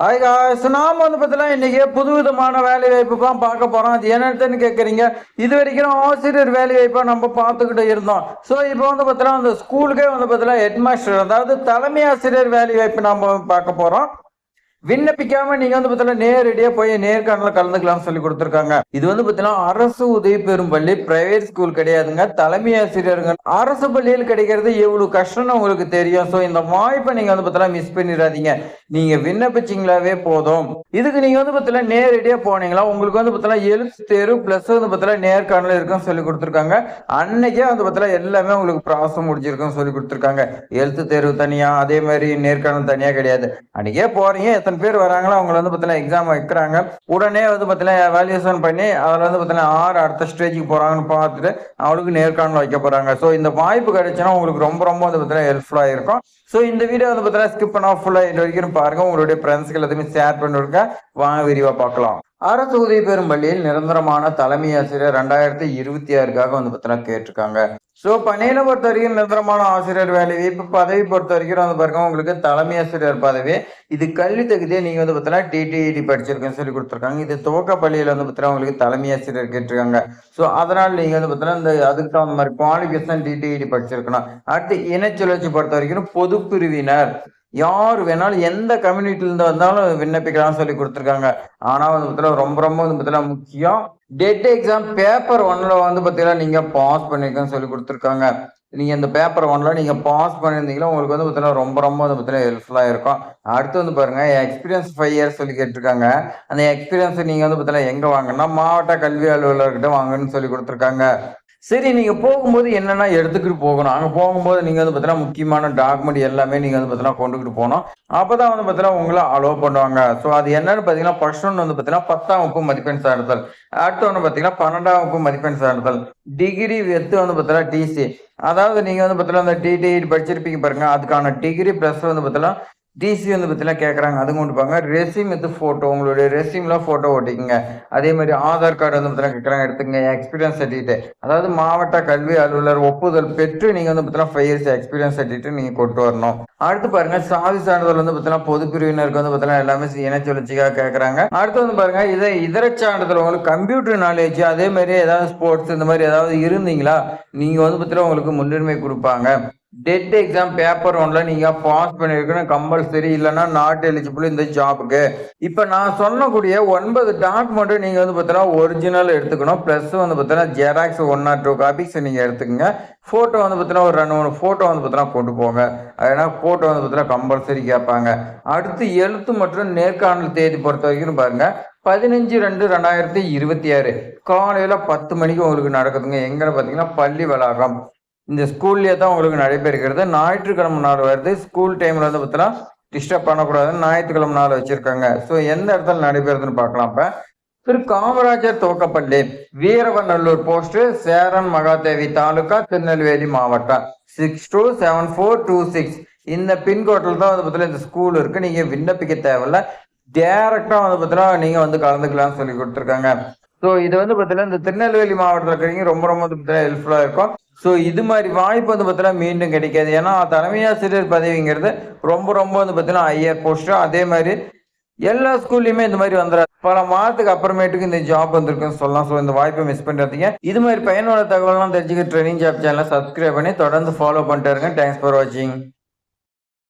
Hi guys, நாம பார்த்தீங்கன்னா இன்னைக்கு புதுவிதமான வேலை வாய்ப்பு தான் பார்க்க போறோம். அது என்னன்னு கேட்குறீங்க. இது வரைக்கும் ஆசிரியர் வேலை வாய்ப்பை நம்ம பார்த்துக்கிட்டு இருந்தோம். ஸோ இப்போ பார்த்தீங்கன்னா அந்த ஸ்கூலுக்கே பார்த்தீங்கன்னா ஹெட் மாஸ்டர், அதாவது தலைமை ஆசிரியர் வேலை வாய்ப்பு நம்ம பார்க்க போறோம். விண்ணப்பிக்காம நீங்க பார்த்தீங்கன்னா நேரடியா போய் நேர்காணல கலந்துக்கலாம் சொல்லி கொடுத்துருக்காங்க. இது பார்த்தீங்கன்னா அரசு உதவி பெறும் பள்ளி, பிரைவேட் ஸ்கூல் கிடையாதுங்க. தலைமை ஆசிரியருங்க. அரசு பள்ளியில் கிடைக்கிறது எவ்வளவு கஷ்டம்னு உங்களுக்கு தெரியும். ஸோ இந்த வாய்ப்பை நீங்க பார்த்தீங்கன்னா மிஸ் பண்ணிடாதீங்க. நீங்க விண்ணப்பிச்சீங்களாவே போதும். இதுக்கு நீங்க பார்த்தீங்கன்னா நேரடியா போனீங்களா உங்களுக்கு பார்த்தீங்கன்னா எழுத்து தேர்வு பிளஸ் பார்த்தீங்கன்னா நேர்காணல் இருக்குன்னு சொல்லி கொடுத்துருக்காங்க. அன்னைக்கே பார்த்தீங்கன்னா எல்லாமே உங்களுக்கு ப்ராசஸ் முடிஞ்சிருக்குன்னு சொல்லி கொடுத்துருக்காங்க. எழுத்து தேர்வு தனியா, அதே மாதிரி நேர்காணல் தனியா கிடையாது. அன்னைக்கே போறீங்க, எத்தனை பேர் வராங்களோ அவங்க பார்த்தீங்கன்னா எக்ஸாம் வைக்கிறாங்க. உடனே பார்த்தீங்கன்னா வேல்யூஷன் பண்ணி அதில் பார்த்தீங்கன்னா யார் அடுத்த ஸ்டேஜுக்கு போறாங்கன்னு பார்த்துட்டு அவளுக்கு நேர்காணல் வைக்க போறாங்க. ஸோ இந்த வாய்ப்பு கிடைச்சுன்னா உங்களுக்கு ரொம்ப ரொம்ப பார்த்தீங்கன்னா ஹெல்ப்ஃபுல்லாக இருக்கும். ஸோ இந்த வீடியோ பார்த்தீங்கன்னா ஸ்கிப் பண்ணா ஃபுல்லாக இது வரைக்கும் பாருங்க. உங்களுடைய ஃப்ரெண்ட்ஸ்க்கு எல்லாத்தையுமே ஷேர் பண்ணிவிடுங்க. வாங்க விரிவாக பார்க்கலாம். அரசு உதவி பெறும் பள்ளியில் நிரந்தரமான தலைமை ஆசிரியர் 2026க்காக பார்த்தீங்கன்னா கேட்டிருக்காங்க. ஸோ பணியில பொறுத்த வரைக்கும் நிரந்தரமான ஆசிரியர் வேலை இப்ப பதவி பொறுத்த வரைக்கும் பாருங்க உங்களுக்கு தலைமை ஆசிரியர் பதவி. இது கல்வி தகுதியை நீங்க பார்த்தீங்கன்னா டிடிஇடி படிச்சிருக்கேன்னு சொல்லி கொடுத்துருக்காங்க. இது துவக்க பள்ளியில பார்த்தீங்கன்னா உங்களுக்கு தலைமை ஆசிரியர் கேட்டிருக்காங்க. ஸோ அதனால நீங்க பார்த்தீங்கன்னா இந்த அதுக்கு தகுந்த மாதிரி குவாலிஃபிகேஷன் டிடிஇடி படிச்சிருக்கணும். அடுத்து இனச்சுழற்சி பொறுத்த வரைக்கும் பொது பிரிவினர் யார் வேணாலும் எந்த கம்யூனிட்டில இருந்து வந்தாலும் விண்ணப்பிக்கலாம் சொல்லி கொடுத்துருக்காங்க. ஆனா ரொம்ப ரொம்ப முக்கியம், டெட் எக்ஸாம் பேப்பர் 1ல பாத்தீங்கன்னா நீங்க பாஸ் பண்ணிருக்கேன்னு சொல்லி கொடுத்துருக்காங்க. நீங்க இந்த பேப்பர் 1ல நீங்க பாஸ் பண்ணிருந்தீங்கன்னா உங்களுக்கு பாத்தீங்கன்னா ரொம்ப ரொம்ப பாத்தீங்கன்னா ஹெல்ப்ஃபுல்லா இருக்கும். அடுத்து பாருங்க எக்ஸ்பீரியன்ஸ் 5 இயர்ஸ் சொல்லி கேட்டிருக்காங்க. அந்த எக்ஸ்பீரியன்ஸ் நீங்க பாத்தீங்கன்னா எங்க வாங்கன்னா மாவட்ட கல்வி அலுவலர்கிட்ட வாங்கன்னு சொல்லி கொடுத்துருக்காங்க. சரி, நீங்க போகும்போது என்னென்ன எடுத்துக்கிட்டு போகணும், அங்க போகும்போது நீங்க பார்த்தீங்கன்னா முக்கியமான டாக்குமெண்ட் எல்லாமே நீங்க பார்த்தீங்கன்னா கொண்டுகிட்டு போகணும். அப்பதான் பார்த்தீங்கன்னா உங்களை அலோவ் பண்ணுவாங்க. ஸோ அது என்னன்னு பார்த்தீங்கன்னா ஃபர்ஸ்ட் ஒன்று பார்த்தீங்கன்னா 10ஆம் வகுப்பு மதிப்பெண் சான்றிதழ். அடுத்த ஒன்று பார்த்தீங்கன்னா 12ஆம் வகுப்பு மதிப்பெண் சான்றிதழ். டிகிரி வெத்து பார்த்தீங்கன்னா டிசி, அதாவது நீங்க பார்த்தீங்கன்னா அந்த டிடிஇடி படிச்சிருப்பீங்க பாருங்க, அதுக்கான டிகிரி பிளஸ் பார்த்தீங்கன்னா டிசி பார்த்தீங்கன்னா கேட்குறாங்க. அது கொண்டு போங்க. ரெசியூம் வித் ஃபோட்டோ, உங்களுடைய ரெசியூம்ல ஃபோட்டோ ஓட்டிக்கங்க. அதே மாதிரி ஆதார் கார்டு பார்த்தீங்கன்னா கேட்குறாங்க, எடுத்துங்க. எக்ஸ்பீரியன்ஸ் சர்டிஃபிகேட், அதாவது மாவட்ட கல்வி அலுவலர் ஒப்புதல் பெற்று நீங்க பார்த்தீங்கன்னா 5 இயர்ஸ் எக்ஸ்பீரியன்ஸ் சர்டிஃபிகேட் நீங்க கொண்டு வரணும். அடுத்து பாருங்க சாதி சான்றிதழ் பார்த்தீங்கன்னா பொது பிரிவினருக்கு பார்த்தீங்கன்னா எல்லாமே இனச்சுழற்சிக்காக கேட்குறாங்க. அடுத்து பாருங்க இதர சான்றிதழ் உங்களுக்கு கம்ப்யூட்டர் நாலேஜ், அதே மாதிரி ஏதாவது ஸ்போர்ட்ஸ் இந்த மாதிரி ஏதாவது இருந்தீங்களா நீங்க பார்த்தீங்கன்னா உங்களுக்கு முன்னுரிமை கொடுப்பாங்க. டெட் எக்ஸாம் பேப்பர் 1ல நீங்க பாஸ் பண்ணிருக்கணும் கம்பல்சரி, இல்லைன்னா நாட் எலிஜிபிள் இந்த ஜாபுக்கு. இப்ப நான் சொல்லக்கூடிய 9 டாக்குமெண்ட் நீங்க பார்த்தீங்கன்னா ஒரிஜினல் எடுத்துக்கணும். பிளஸ் பார்த்தீங்கன்னா ஜெராக்ஸ் 1 or 2 காப்பீஸ் நீங்க எடுத்துக்கங்க. போட்டோ பார்த்தீங்கன்னா ஒரு 2-3 போட்டோ பார்த்தீங்கன்னா கொண்டு போங்க. அதனால போட்டோ பார்த்தீங்கன்னா கம்பல்சரி கேட்பாங்க. அடுத்து எழுத்து மற்றும் நேர்காணல் தேதி பொறுத்த வரைக்கும் பாருங்க 15/2/2026 காலையில 10 மணிக்கு உங்களுக்கு நடக்குதுங்க. எங்கன்னு பாத்தீங்கன்னா பள்ளி வளாகம். இந்த ஸ்கூல்லேயே தான் உங்களுக்கு நடைபெறுகிறது. ஞாயிற்றுக்கிழமை நாள் வருது. ஸ்கூல் டைம்ல பார்த்தீங்கன்னா டிஸ்டர்ப் பண்ணக்கூடாதுன்னு ஞாயிற்றுக்கிழமை நாள் வச்சிருக்காங்க. ஸோ எந்த இடத்துல நடைபெறுதுன்னு பார்க்கலாம். இப்ப திரு காமராஜர் துவக்கப்பள்ளி, வீரவநல்லூர் போஸ்ட், சேரன் மகாதேவி தாலுகா, திருநெல்வேலி மாவட்டம் 627426. இந்த பின்கோட்டில் தான் பார்த்தீங்கன்னா இந்த ஸ்கூல் இருக்கு. நீங்க விண்ணப்பிக்க தேவையில்ல, டேரக்டா பார்த்தீங்கன்னா நீங்க கலந்துக்கலாம்னு சொல்லி கொடுத்துருக்காங்க. ஸோ இது பார்த்தீங்கன்னா இந்த திருநெல்வேலி மாவட்டத்தில் இருக்கிறீங்க ரொம்ப ரொம்ப ஹெல்ப்ஃபுல்லா இருக்கும். ஸோ இது மாதிரி வாய்ப்பு பார்த்தீங்கன்னா மீண்டும் கிடைக்காது. ஏன்னா தலைமை ஆசிரியர் பதவிங்கிறது ரொம்ப ரொம்ப பார்த்தீங்கன்னா ஹையர் போஸ்ட். அதே மாதிரி எல்லா ஸ்கூல்லையுமே இந்த மாதிரி வந்துடாது. பல மாதத்துக்கு அப்புறமேட்டுக்கு இந்த ஜாப் வந்திருக்குன்னு சொல்லலாம். ஸோ இந்த வாய்ப்பை மிஸ் பண்ணிடாதீங்க. இது மாதிரி பயனுள்ள தகவலாம் தெரிஞ்சுக்க ட்ரெயினிங் ஜாப் சேனலை சப்ஸ்கிரைப் பண்ணி தொடர்ந்து ஃபாலோ பண்ணிட்டு இருங்க. தேங்க்ஸ் ஃபார் வாட்சிங்.